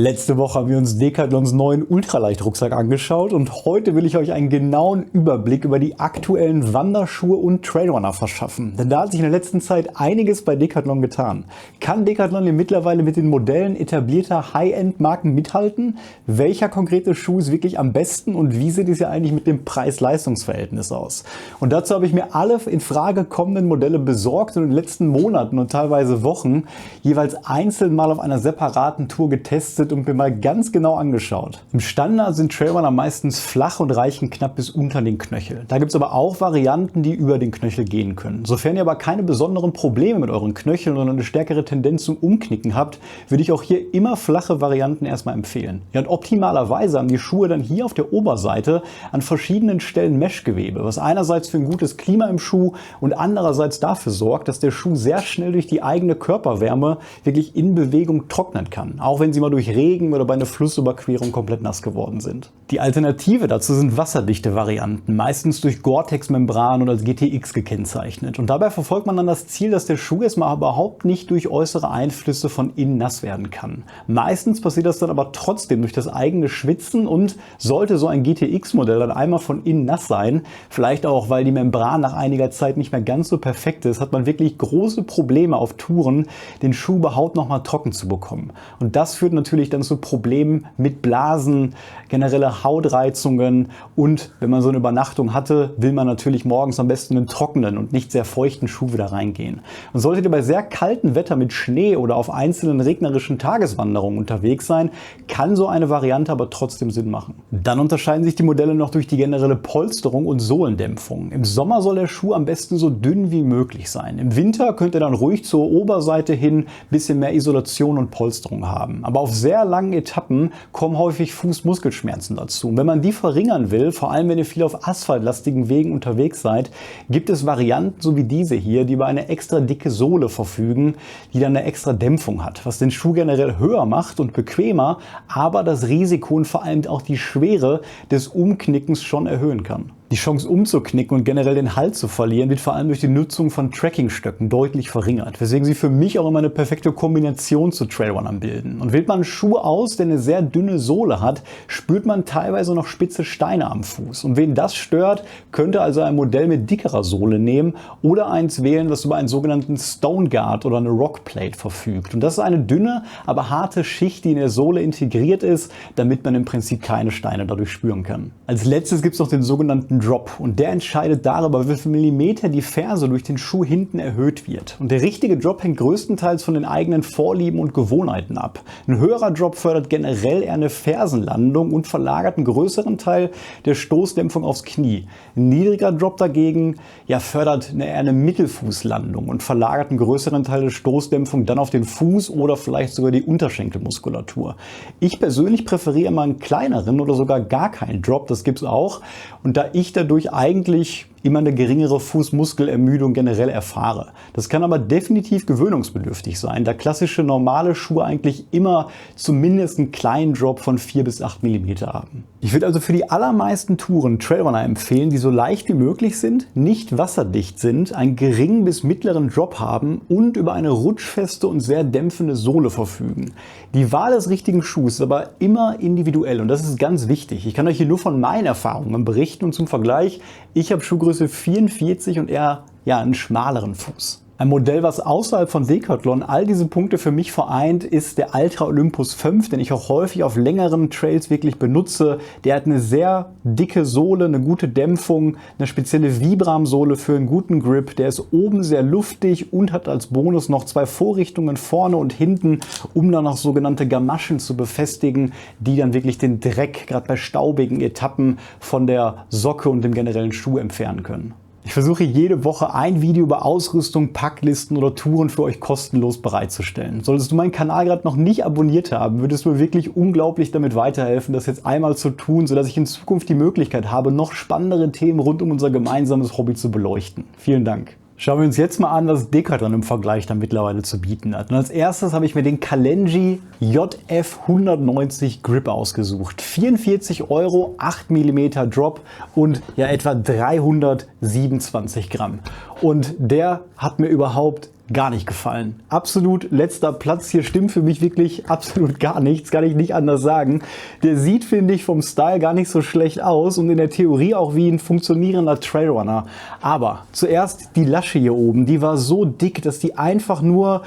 Letzte Woche haben wir uns Decathlons neuen Ultraleicht-Rucksack angeschaut und heute will ich euch einen genauen Überblick über die aktuellen Wanderschuhe und Trailrunner verschaffen. Denn da hat sich in der letzten Zeit einiges bei Decathlon getan. Kann Decathlon hier mittlerweile mit den Modellen etablierter High-End-Marken mithalten? Welcher konkrete Schuh ist wirklich am besten und wie sieht es ja eigentlich mit dem Preis-Leistungs-Verhältnis aus? Und dazu habe ich mir alle in Frage kommenden Modelle besorgt und in den letzten Monaten und teilweise Wochen jeweils einzeln mal auf einer separaten Tour getestet und mir mal ganz genau angeschaut. Im Standard sind Trailrunner meistens flach und reichen knapp bis unter den Knöchel. Da gibt es aber auch Varianten, die über den Knöchel gehen können. Sofern ihr aber keine besonderen Probleme mit euren Knöcheln oder eine stärkere Tendenz zum Umknicken habt, würde ich auch hier immer flache Varianten erstmal empfehlen. Ja, und optimalerweise haben die Schuhe dann hier auf der Oberseite an verschiedenen Stellen Meshgewebe, was einerseits für ein gutes Klima im Schuh und andererseits dafür sorgt, dass der Schuh sehr schnell durch die eigene Körperwärme wirklich in Bewegung trocknen kann, auch wenn sie mal durch Regen oder bei einer Flussüberquerung komplett nass geworden sind. Die Alternative dazu sind wasserdichte Varianten, meistens durch Gore-Tex-Membran und als GTX gekennzeichnet. Und dabei verfolgt man dann das Ziel, dass der Schuh erstmal überhaupt nicht durch äußere Einflüsse von innen nass werden kann. Meistens passiert das dann aber trotzdem durch das eigene Schwitzen und sollte so ein GTX-Modell dann einmal von innen nass sein, vielleicht auch, weil die Membran nach einiger Zeit nicht mehr ganz so perfekt ist, hat man wirklich große Probleme auf Touren, den Schuh überhaupt noch mal trocken zu bekommen. Und das führt natürlich dann zu Problemen mit Blasen, generelle Hautreizungen und wenn man so eine Übernachtung hatte, will man natürlich morgens am besten einen trockenen und nicht sehr feuchten Schuh wieder reingehen. Und solltet ihr bei sehr kaltem Wetter mit Schnee oder auf einzelnen regnerischen Tageswanderungen unterwegs sein, kann so eine Variante aber trotzdem Sinn machen. Dann unterscheiden sich die Modelle noch durch die generelle Polsterung und Sohlendämpfung. Im Sommer soll der Schuh am besten so dünn wie möglich sein. Im Winter könnt ihr dann ruhig zur Oberseite hin ein bisschen mehr Isolation und Polsterung haben. Aber auf sehr langen Etappen kommen häufig Fußmuskelschmerzen dazu. Und wenn man die verringern will, vor allem wenn ihr viel auf asphaltlastigen Wegen unterwegs seid, gibt es Varianten so wie diese hier, die über eine extra dicke Sohle verfügen, die dann eine extra Dämpfung hat, was den Schuh generell höher macht und bequemer, aber das Risiko und vor allem auch die Schwere des Umknickens schon erhöhen kann. Die Chance umzuknicken und generell den Halt zu verlieren wird vor allem durch die Nutzung von Trackingstöcken deutlich verringert, weswegen sie für mich auch immer eine perfekte Kombination zu Trailrunnern bilden. Und wählt man einen Schuh aus, der eine sehr dünne Sohle hat, spürt man teilweise noch spitze Steine am Fuß. Und wen das stört, könnte also ein Modell mit dickerer Sohle nehmen oder eins wählen, das über einen sogenannten Stone Guard oder eine Rockplate verfügt. Und das ist eine dünne, aber harte Schicht, die in der Sohle integriert ist, damit man im Prinzip keine Steine dadurch spüren kann. Als letztes gibt es noch den sogenannten Drop und der entscheidet darüber, wie viel Millimeter die Ferse durch den Schuh hinten erhöht wird. Und der richtige Drop hängt größtenteils von den eigenen Vorlieben und Gewohnheiten ab. Ein höherer Drop fördert generell eher eine Fersenlandung und verlagert einen größeren Teil der Stoßdämpfung aufs Knie. Ein niedriger Drop dagegen fördert eher eine Mittelfußlandung und verlagert einen größeren Teil der Stoßdämpfung dann auf den Fuß oder vielleicht sogar die Unterschenkelmuskulatur. Ich persönlich präferiere mal einen kleineren oder sogar gar keinen Drop, das gibt es auch. Und da ich dadurch eigentlich immer eine geringere Fußmuskelermüdung generell erfahre. Das kann aber definitiv gewöhnungsbedürftig sein, da klassische normale Schuhe eigentlich immer zumindest einen kleinen Drop von 4 bis 8 mm haben. Ich würde also für die allermeisten Touren Trailrunner empfehlen, die so leicht wie möglich sind, nicht wasserdicht sind, einen geringen bis mittleren Drop haben und über eine rutschfeste und sehr dämpfende Sohle verfügen. Die Wahl des richtigen Schuhs ist aber immer individuell und das ist ganz wichtig. Ich kann euch hier nur von meinen Erfahrungen berichten und zum Vergleich, ich habe Schuhgröße 44 und eher einen schmaleren Fuß. Ein Modell, was außerhalb von Decathlon all diese Punkte für mich vereint, ist der Altra Olympus 5, den ich auch häufig auf längeren Trails wirklich benutze. Der hat eine sehr dicke Sohle, eine gute Dämpfung, eine spezielle Vibram-Sohle für einen guten Grip. Der ist oben sehr luftig und hat als Bonus noch 2 Vorrichtungen vorne und hinten, um dann noch sogenannte Gamaschen zu befestigen, die dann wirklich den Dreck, gerade bei staubigen Etappen, von der Socke und dem generellen Schuh entfernen können. Ich versuche jede Woche ein Video über Ausrüstung, Packlisten oder Touren für euch kostenlos bereitzustellen. Solltest du meinen Kanal gerade noch nicht abonniert haben, würdest du mir wirklich unglaublich damit weiterhelfen, das jetzt einmal zu tun, sodass ich in Zukunft die Möglichkeit habe, noch spannendere Themen rund um unser gemeinsames Hobby zu beleuchten. Vielen Dank. Schauen wir uns jetzt mal an, was Decathlon im Vergleich dann mittlerweile zu bieten hat. Und als erstes habe ich mir den Kalenji JF 190 Grip ausgesucht. 44 €, 8 mm Drop und etwa 327 Gramm. Und der hat mir überhaupt gar nicht gefallen. Absolut letzter Platz. Hier stimmt für mich wirklich absolut gar nichts. Kann ich nicht anders sagen. Der sieht, finde ich, vom Style gar nicht so schlecht aus und in der Theorie auch wie ein funktionierender Trailrunner. Aber zuerst die Lasche hier oben. Die war so dick, dass die einfach nur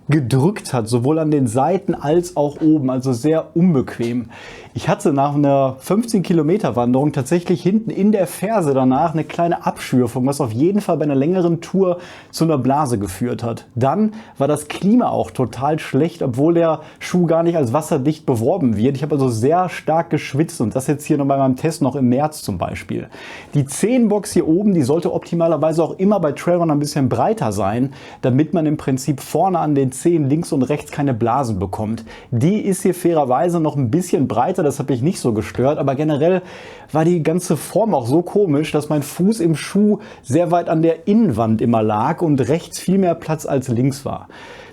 gedrückt hat, sowohl an den Seiten als auch oben, also sehr unbequem. Ich hatte nach einer 15 Kilometer Wanderung tatsächlich hinten in der Ferse danach eine kleine Abschürfung, was auf jeden Fall bei einer längeren Tour zu einer Blase geführt hat. Dann war das Klima auch total schlecht, obwohl der Schuh gar nicht als wasserdicht beworben wird. Ich habe also sehr stark geschwitzt und das jetzt hier noch bei meinem Test noch im März zum Beispiel. Die Zehenbox hier oben, die sollte optimalerweise auch immer bei Trailrunner ein bisschen breiter sein, damit man im Prinzip vorne an den Zehen links und rechts keine Blasen bekommt. Die ist hier fairerweise noch ein bisschen breiter, das hat mich nicht so gestört, aber generell war die ganze Form auch so komisch, dass mein Fuß im Schuh sehr weit an der Innenwand immer lag und rechts viel mehr Platz als links war.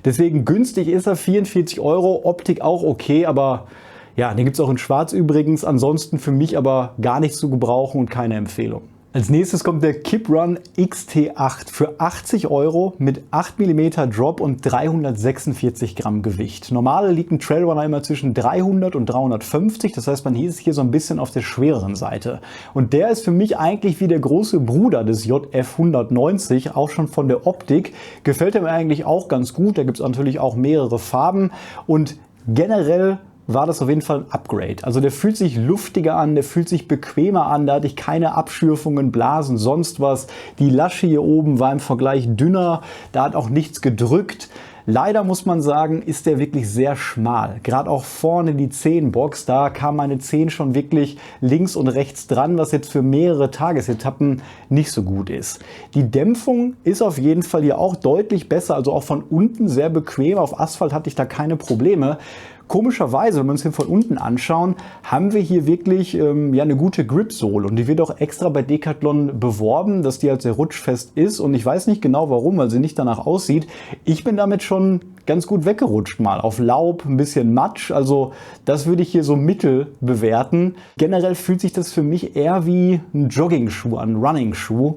Deswegen günstig ist er, 44 €, Optik auch okay, aber ja, den gibt es auch in Schwarz übrigens, ansonsten für mich aber gar nicht zu gebrauchen und keine Empfehlung. Als nächstes kommt der Kiprun XT8 für 80 € mit 8 mm Drop und 346 Gramm Gewicht. Normal liegt ein Trailrunner immer zwischen 300 und 350, das heißt, man ist hier so ein bisschen auf der schwereren Seite. Und der ist für mich eigentlich wie der große Bruder des JF 190, auch schon von der Optik. Gefällt er mir eigentlich auch ganz gut, da gibt es natürlich auch mehrere Farben und generell war das auf jeden Fall ein Upgrade. Also der fühlt sich luftiger an, der fühlt sich bequemer an, da hatte ich keine Abschürfungen, Blasen, sonst was. Die Lasche hier oben war im Vergleich dünner, da hat auch nichts gedrückt. Leider muss man sagen, ist der wirklich sehr schmal. Gerade auch vorne die Zehenbox, da kam meine Zehen schon wirklich links und rechts dran, was jetzt für mehrere Tagesetappen nicht so gut ist. Die Dämpfung ist auf jeden Fall hier auch deutlich besser, also auch von unten sehr bequem. Auf Asphalt hatte ich da keine Probleme. Komischerweise, wenn wir uns den von unten anschauen, haben wir hier wirklich ja, eine gute Grip-Sohle und die wird auch extra bei Decathlon beworben, dass die halt sehr rutschfest ist und ich weiß nicht genau warum, weil sie nicht danach aussieht. Ich bin damit schon ganz gut weggerutscht mal, auf Laub, ein bisschen Matsch, also das würde ich hier so mittel bewerten. Generell fühlt sich das für mich eher wie ein Jogging-Schuh an, ein Running-Schuh.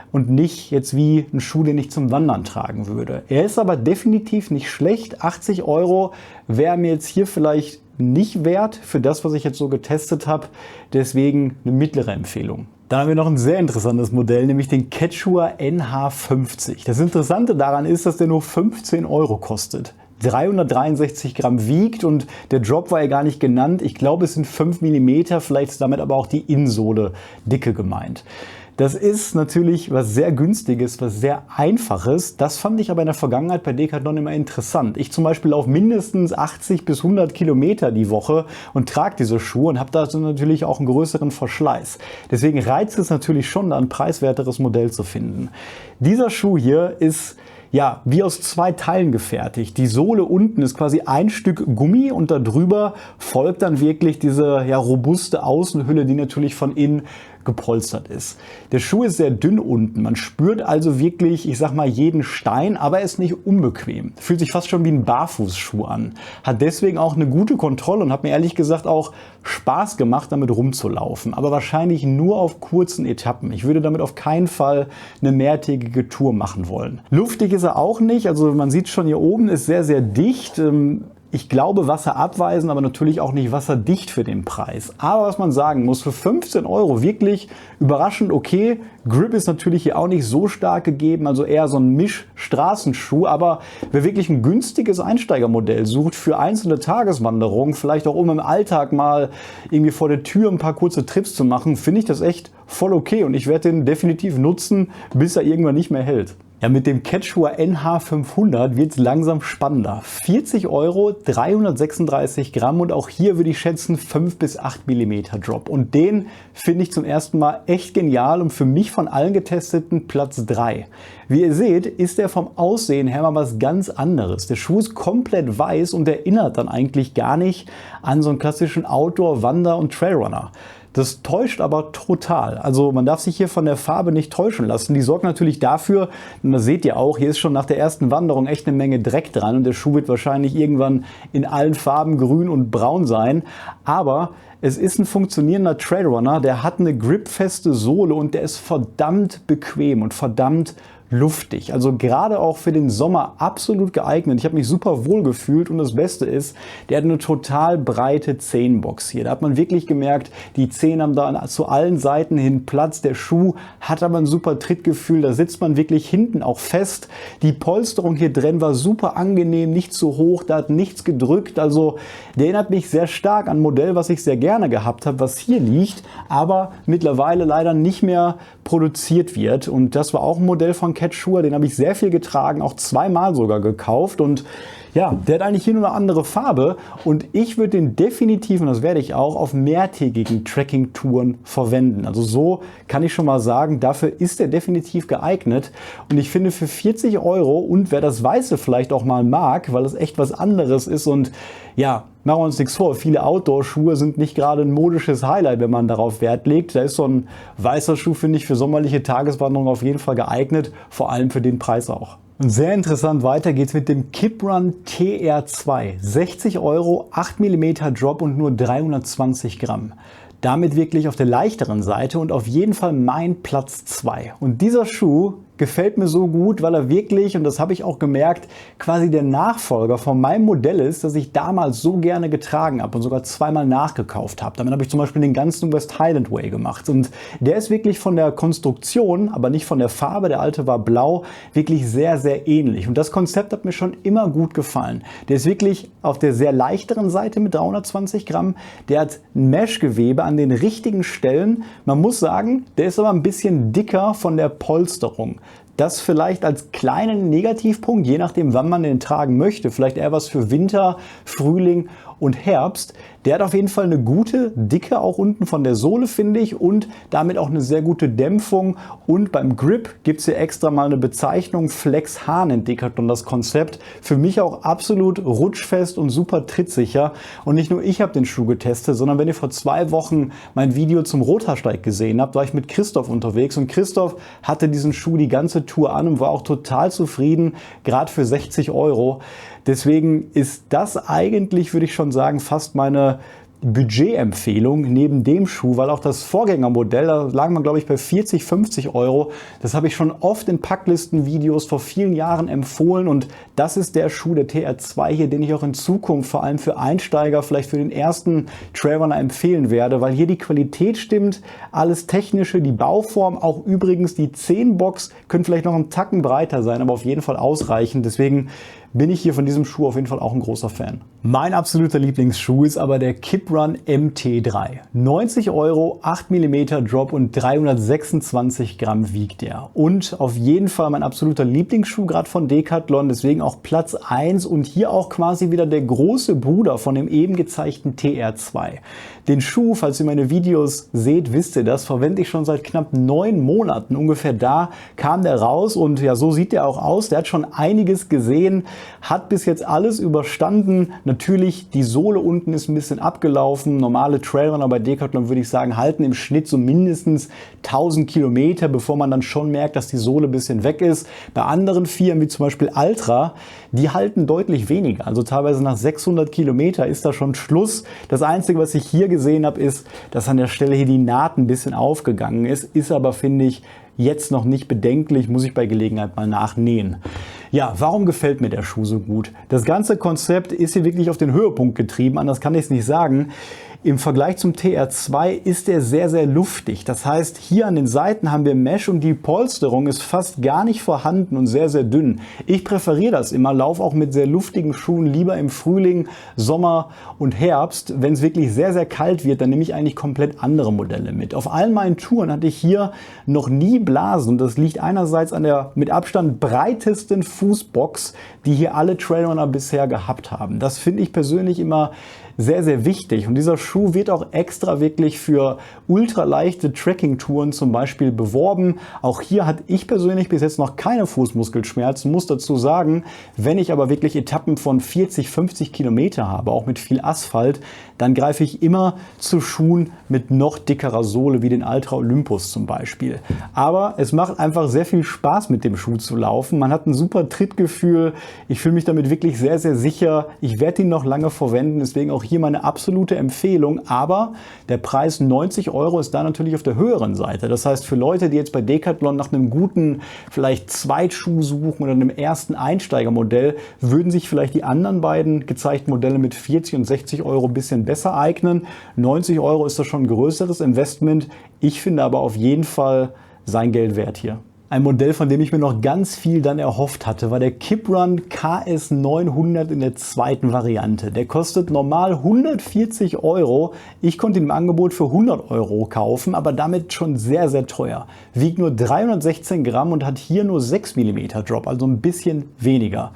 Und nicht jetzt wie ein Schuh, den ich zum Wandern tragen würde. Er ist aber definitiv nicht schlecht. 80 € wäre mir jetzt hier vielleicht nicht wert für das, was ich jetzt so getestet habe. Deswegen eine mittlere Empfehlung. Dann haben wir noch ein sehr interessantes Modell, nämlich den Quechua NH50. Das Interessante daran ist, dass der nur 15 € kostet. 363 Gramm wiegt und der Drop war ja gar nicht genannt. Ich glaube, es sind 5 mm, vielleicht ist damit aber auch die Innensohle dicke gemeint. Das ist natürlich was sehr Günstiges, was sehr Einfaches. Das fand ich aber in der Vergangenheit bei Decathlon immer interessant. Ich zum Beispiel laufe mindestens 80 bis 100 Kilometer die Woche und trage diese Schuhe und habe da natürlich auch einen größeren Verschleiß. Deswegen reizt es natürlich schon, da ein preiswerteres Modell zu finden. Dieser Schuh hier ist ja, wie aus 2 Teilen gefertigt. Die Sohle unten ist quasi ein Stück Gummi und darüber folgt dann wirklich diese ja, robuste Außenhülle, die natürlich von innen gepolstert ist. Der Schuh ist sehr dünn unten. Man spürt also wirklich, ich sag mal, jeden Stein, aber er ist nicht unbequem. Fühlt sich fast schon wie ein Barfußschuh an. Hat deswegen auch eine gute Kontrolle und hat mir ehrlich gesagt auch Spaß gemacht, damit rumzulaufen. Aber wahrscheinlich nur auf kurzen Etappen. Ich würde damit auf keinen Fall eine mehrtägige Tour machen wollen. Luftig ist er auch nicht. Also man sieht schon hier oben, ist sehr, sehr dicht. Ich glaube, wasserabweisend, aber natürlich auch nicht wasserdicht für den Preis. Aber was man sagen muss, für 15 € wirklich überraschend okay. Grip ist natürlich hier auch nicht so stark gegeben, also eher so ein Mischstraßenschuh. Aber wer wirklich ein günstiges Einsteigermodell sucht für einzelne Tageswanderungen, vielleicht auch um im Alltag mal irgendwie vor der Tür ein paar kurze Trips zu machen, finde ich das echt voll okay. Und ich werde den definitiv nutzen, bis er irgendwann nicht mehr hält. Ja, mit dem Quechua NH500 wird es langsam spannender. 40 €, 336 Gramm und auch hier würde ich schätzen 5 bis 8 mm Drop. Und den finde ich zum ersten Mal echt genial und für mich von allen getesteten Platz 3. Wie ihr seht, ist der vom Aussehen her mal was ganz anderes. Der Schuh ist komplett weiß und erinnert dann eigentlich gar nicht an so einen klassischen Outdoor-, Wander- und Trailrunner. Das täuscht aber total. Also man darf sich hier von der Farbe nicht täuschen lassen. Die sorgt natürlich dafür, und das seht ihr auch, hier ist schon nach der ersten Wanderung echt eine Menge Dreck dran und der Schuh wird wahrscheinlich irgendwann in allen Farben grün und braun sein. Aber es ist ein funktionierender Trailrunner, der hat eine gripfeste Sohle und der ist verdammt bequem und verdammt luftig. Also gerade auch für den Sommer absolut geeignet. Ich habe mich super wohl gefühlt und das Beste ist, der hat eine total breite Zehenbox hier. Da hat man wirklich gemerkt, die Zehen haben da zu allen Seiten hin Platz. Der Schuh hat aber ein super Trittgefühl. Da sitzt man wirklich hinten auch fest. Die Polsterung hier drin war super angenehm, nicht zu hoch, da hat nichts gedrückt. Also der erinnert mich sehr stark an ein Modell, was ich sehr gerne gehabt habe, was hier liegt, aber mittlerweile leider nicht mehr produziert wird. Und das war auch ein Modell von Quechua, den habe ich sehr viel getragen, auch zweimal sogar gekauft. Und ja, der hat eigentlich hier nur eine andere Farbe und ich würde den definitiv, und das werde ich auch, auf mehrtägigen Trekking-Touren verwenden. Also so kann ich schon mal sagen, dafür ist er definitiv geeignet. Und ich finde für 40 € und wer das Weiße vielleicht auch mal mag, weil es echt was anderes ist und ja, machen wir uns nichts vor, viele Outdoor-Schuhe sind nicht gerade ein modisches Highlight, wenn man darauf Wert legt. Da ist so ein weißer Schuh, finde ich, für sommerliche Tageswanderung auf jeden Fall geeignet, vor allem für den Preis auch. Und sehr interessant, weiter geht's mit dem Kiprun TR2. 60 €, 8 mm Drop und nur 320 Gramm. Damit wirklich auf der leichteren Seite und auf jeden Fall mein Platz 2. Und dieser Schuh gefällt mir so gut, weil er wirklich, und das habe ich auch gemerkt, quasi der Nachfolger von meinem Modell ist, das ich damals so gerne getragen habe und sogar zweimal nachgekauft habe. Damit habe ich zum Beispiel den ganzen West Highland Way gemacht. Und der ist wirklich von der Konstruktion, aber nicht von der Farbe, der alte war blau, wirklich sehr, sehr ähnlich. Und das Konzept hat mir schon immer gut gefallen. Der ist wirklich auf der sehr leichteren Seite mit 320 Gramm. Der hat ein Meshgewebe an den richtigen Stellen. Man muss sagen, der ist aber ein bisschen dicker von der Polsterung. Das vielleicht als kleinen Negativpunkt, je nachdem, wann man den tragen möchte. Vielleicht eher was für Winter, Frühling und Herbst. Der hat auf jeden Fall eine gute Dicke auch unten von der Sohle, finde ich, und damit auch eine sehr gute Dämpfung. Und beim Grip gibt es hier extra mal eine Bezeichnung, Flex H nennt Decathlon das Konzept. Für mich auch absolut rutschfest und super trittsicher. Und nicht nur ich habe den Schuh getestet, sondern wenn ihr vor 2 Wochen mein Video zum Rothaarsteig gesehen habt, war ich mit Christoph unterwegs und Christoph hatte diesen Schuh die ganze Tour an und war auch total zufrieden, gerade für 60 €. Deswegen ist das eigentlich, würde ich schon sagen, fast meine Budgetempfehlung neben dem Schuh, weil auch das Vorgängermodell, da lag man glaube ich bei 40, 50 €. Das habe ich schon oft in Packlistenvideos vor vielen Jahren empfohlen und das ist der Schuh, der TR2 hier, den ich auch in Zukunft vor allem für Einsteiger, vielleicht für den ersten Trailrunner empfehlen werde, weil hier die Qualität stimmt, alles Technische, die Bauform, auch übrigens die Zehenbox könnte vielleicht noch einen Tacken breiter sein, aber auf jeden Fall ausreichend. Deswegen bin ich hier von diesem Schuh auf jeden Fall auch ein großer Fan. Mein absoluter Lieblingsschuh ist aber der Kiprun MT3. 90 €, 8 mm Drop und 326 Gramm wiegt er. Und auf jeden Fall mein absoluter Lieblingsschuh, gerade von Decathlon, deswegen auch Platz 1 und hier auch quasi wieder der große Bruder von dem eben gezeigten TR2. Den Schuh, falls ihr meine Videos seht, wisst ihr das, verwende ich schon seit knapp 9 Monaten. Ungefähr da kam der raus und ja, so sieht der auch aus. Der hat schon einiges gesehen, hat bis jetzt alles überstanden. Natürlich, die Sohle unten ist ein bisschen abgelaufen. Normale Trailrunner bei Decathlon, würde ich sagen, halten im Schnitt so mindestens 1000 Kilometer, bevor man dann schon merkt, dass die Sohle ein bisschen weg ist. Bei anderen Firmen, wie zum Beispiel Altra, die halten deutlich weniger. Also teilweise nach 600 Kilometer ist da schon Schluss. Das Einzige, was ich hier gesehen habe, ist, dass an der Stelle hier die Naht ein bisschen aufgegangen ist aber, finde ich, jetzt noch nicht bedenklich, muss ich bei Gelegenheit mal nachnähen. Ja, warum gefällt mir der Schuh so gut? Das ganze Konzept ist hier wirklich auf den Höhepunkt getrieben, anders kann ich es nicht sagen. Im Vergleich zum TR2 ist er sehr, sehr luftig. Das heißt, hier an den Seiten haben wir Mesh und die Polsterung ist fast gar nicht vorhanden und sehr, sehr dünn. Ich präferiere das immer, laufe auch mit sehr luftigen Schuhen lieber im Frühling, Sommer und Herbst. Wenn es wirklich sehr, sehr kalt wird, dann nehme ich eigentlich komplett andere Modelle mit. Auf all meinen Touren hatte ich hier noch nie Blasen und das liegt einerseits an der mit Abstand breitesten Fußbox, die hier alle Trailrunner bisher gehabt haben. Das finde ich persönlich immer sehr, sehr wichtig und dieser Schuh wird auch extra wirklich für ultraleichte Trekking-Touren zum Beispiel beworben. Auch hier hatte ich persönlich bis jetzt noch keine Fußmuskelschmerzen, muss dazu sagen, wenn ich aber wirklich Etappen von 40, 50 Kilometer habe, auch mit viel Asphalt, dann greife ich immer zu Schuhen mit noch dickerer Sohle, wie den Altra Olympus zum Beispiel. Aber es macht einfach sehr viel Spaß, mit dem Schuh zu laufen. Man hat ein super Trittgefühl. Ich fühle mich damit wirklich sehr, sehr sicher. Ich werde ihn noch lange verwenden, deswegen auch hier meine absolute Empfehlung. Aber der Preis 90 € ist da natürlich auf der höheren Seite. Das heißt, für Leute, die jetzt bei Decathlon nach einem guten, vielleicht Zweitschuh suchen oder einem ersten Einsteigermodell, würden sich vielleicht die anderen beiden gezeigten Modelle mit 40 und 60 € ein bisschen besser eignen. 90 € ist das schon ein größeres Investment. Ich finde aber auf jeden Fall sein Geld wert hier. Ein Modell, von dem ich mir noch ganz viel dann erhofft hatte, war der Kiprun KS 900 in der zweiten Variante. Der kostet normal 140 €. Ich konnte ihn im Angebot für 100 € kaufen, aber damit schon sehr, sehr teuer. Wiegt nur 316 Gramm und hat hier nur 6 mm Drop, also ein bisschen weniger.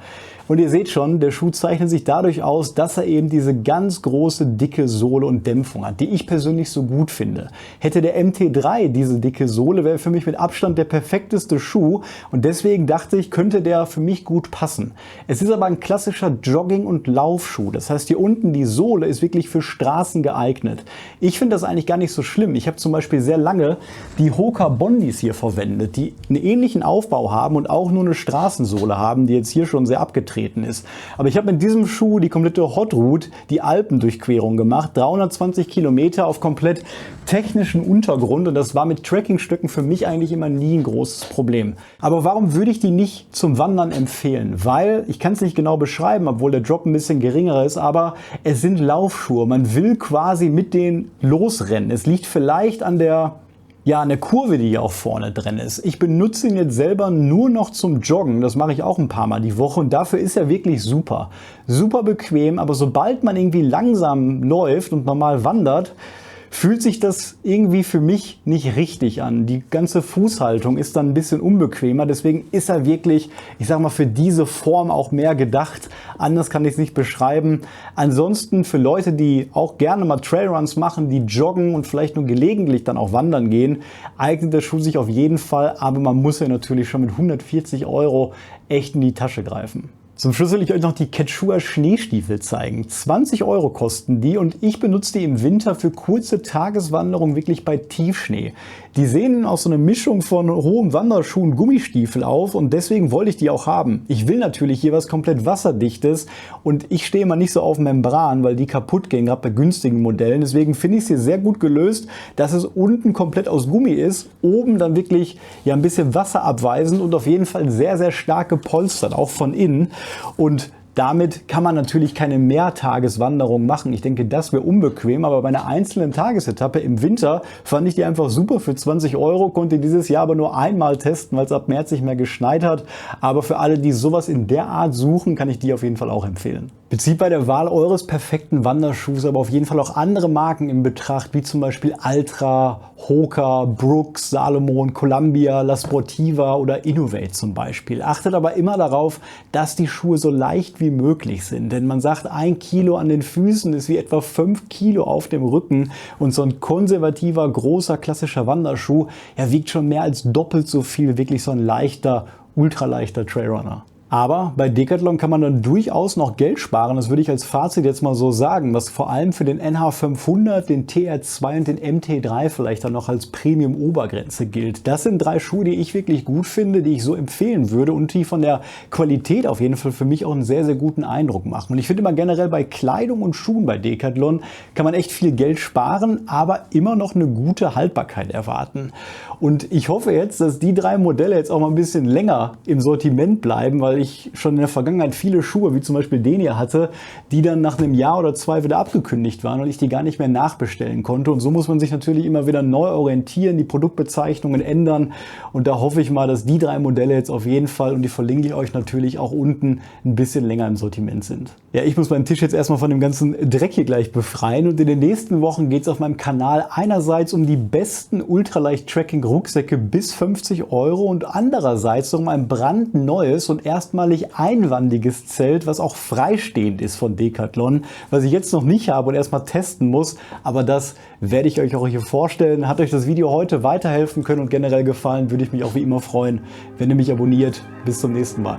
Und ihr seht schon, der Schuh zeichnet sich dadurch aus, dass er eben diese ganz große, dicke Sohle und Dämpfung hat, die ich persönlich so gut finde. Hätte der MT3 diese dicke Sohle, wäre für mich mit Abstand der perfekteste Schuh und deswegen dachte ich, könnte der für mich gut passen. Es ist aber ein klassischer Jogging- und Laufschuh. Das heißt, hier unten die Sohle ist wirklich für Straßen geeignet. Ich finde das eigentlich gar nicht so schlimm. Ich habe zum Beispiel sehr lange die Hoka Bondis hier verwendet, die einen ähnlichen Aufbau haben und auch nur eine Straßensohle haben, die jetzt hier schon sehr abgetreten ist. Aber ich habe mit diesem Schuh die komplette Hot Route, die Alpendurchquerung gemacht, 320 Kilometer auf komplett technischen Untergrund und das war mit Trekkingstöcken für mich eigentlich immer nie ein großes Problem. Aber warum würde ich die nicht zum Wandern empfehlen? Weil, ich kann es nicht genau beschreiben, obwohl der Drop ein bisschen geringer ist, aber es sind Laufschuhe. Man will quasi mit denen losrennen. Es liegt vielleicht an der Kurve, die hier auch vorne drin ist. Ich benutze ihn jetzt selber nur noch zum Joggen. Das mache ich auch ein paar Mal die Woche und dafür ist er wirklich super. Super bequem, aber sobald man irgendwie langsam läuft und normal wandert, fühlt sich das irgendwie für mich nicht richtig an. Die ganze Fußhaltung ist dann ein bisschen unbequemer, deswegen ist er wirklich, ich sag mal, für diese Form auch mehr gedacht. Anders kann ich es nicht beschreiben. Ansonsten für Leute, die auch gerne mal Trailruns machen, die joggen und vielleicht nur gelegentlich dann auch wandern gehen, eignet der Schuh sich auf jeden Fall, aber man muss ja natürlich schon mit 140 € echt in die Tasche greifen. Zum Schluss will ich euch noch die Quechua Schneestiefel zeigen. 20 € kosten die und ich benutze die im Winter für kurze Tageswanderungen wirklich bei Tiefschnee. Die sehen aus so einer Mischung von hohem Wanderschuh und Gummistiefel auf und deswegen wollte ich die auch haben. Ich will natürlich hier was komplett wasserdichtes und ich stehe mal nicht so auf Membran, weil die kaputt gehen, gerade bei günstigen Modellen. Deswegen finde ich es hier sehr gut gelöst, dass es unten komplett aus Gummi ist, oben dann wirklich ein bisschen wasserabweisend und auf jeden Fall sehr, sehr stark gepolstert, auch von innen. Und damit kann man natürlich keine Mehrtageswanderung machen. Ich denke, das wäre unbequem, aber bei einer einzelnen Tagesetappe im Winter fand ich die einfach super für 20 €. Konnte dieses Jahr aber nur einmal testen, weil es ab März nicht mehr geschneit hat. Aber für alle, die sowas in der Art suchen, kann ich die auf jeden Fall auch empfehlen. Bezieht bei der Wahl eures perfekten Wanderschuhs aber auf jeden Fall auch andere Marken in Betracht, wie zum Beispiel Altra, Hoka, Brooks, Salomon, Columbia, La Sportiva oder Innovate zum Beispiel. Achtet aber immer darauf, dass die Schuhe so leicht wie möglich sind, denn man sagt, 1 Kilo an den Füßen ist wie etwa 5 Kilo auf dem Rücken und so ein konservativer, großer, klassischer Wanderschuh, wiegt schon mehr als doppelt so viel, wirklich so ein leichter, ultraleichter Trailrunner. Aber bei Decathlon kann man dann durchaus noch Geld sparen, das würde ich als Fazit jetzt mal so sagen, was vor allem für den NH500, den TR2 und den MT3 vielleicht dann noch als Premium-Obergrenze gilt. Das sind 3 Schuhe, die ich wirklich gut finde, die ich so empfehlen würde und die von der Qualität auf jeden Fall für mich auch einen sehr, sehr guten Eindruck machen. Und ich finde immer generell bei Kleidung und Schuhen bei Decathlon kann man echt viel Geld sparen, aber immer noch eine gute Haltbarkeit erwarten. Und ich hoffe jetzt, dass die 3 Modelle jetzt auch mal ein bisschen länger im Sortiment bleiben, weil ich schon in der Vergangenheit viele Schuhe, wie zum Beispiel den hier hatte, die dann nach einem Jahr oder 2 wieder abgekündigt waren und ich die gar nicht mehr nachbestellen konnte. Und so muss man sich natürlich immer wieder neu orientieren, die Produktbezeichnungen ändern. Und da hoffe ich mal, dass die 3 Modelle jetzt auf jeden Fall, und die verlinke ich euch natürlich auch unten, ein bisschen länger im Sortiment sind. Ja, ich muss meinen Tisch jetzt erstmal von dem ganzen Dreck hier gleich befreien. Und in den nächsten Wochen geht es auf meinem Kanal einerseits um die besten Ultraleicht-Tracking-Rucksäcke bis 50 € und andererseits um ein brandneues und erstmalig einwandiges Zelt, was auch freistehend ist von Decathlon, was ich jetzt noch nicht habe und erstmal testen muss, aber das werde ich euch auch hier vorstellen. Hat euch das Video heute weiterhelfen können und generell gefallen, würde ich mich auch wie immer freuen, wenn ihr mich abonniert. Bis zum nächsten Mal.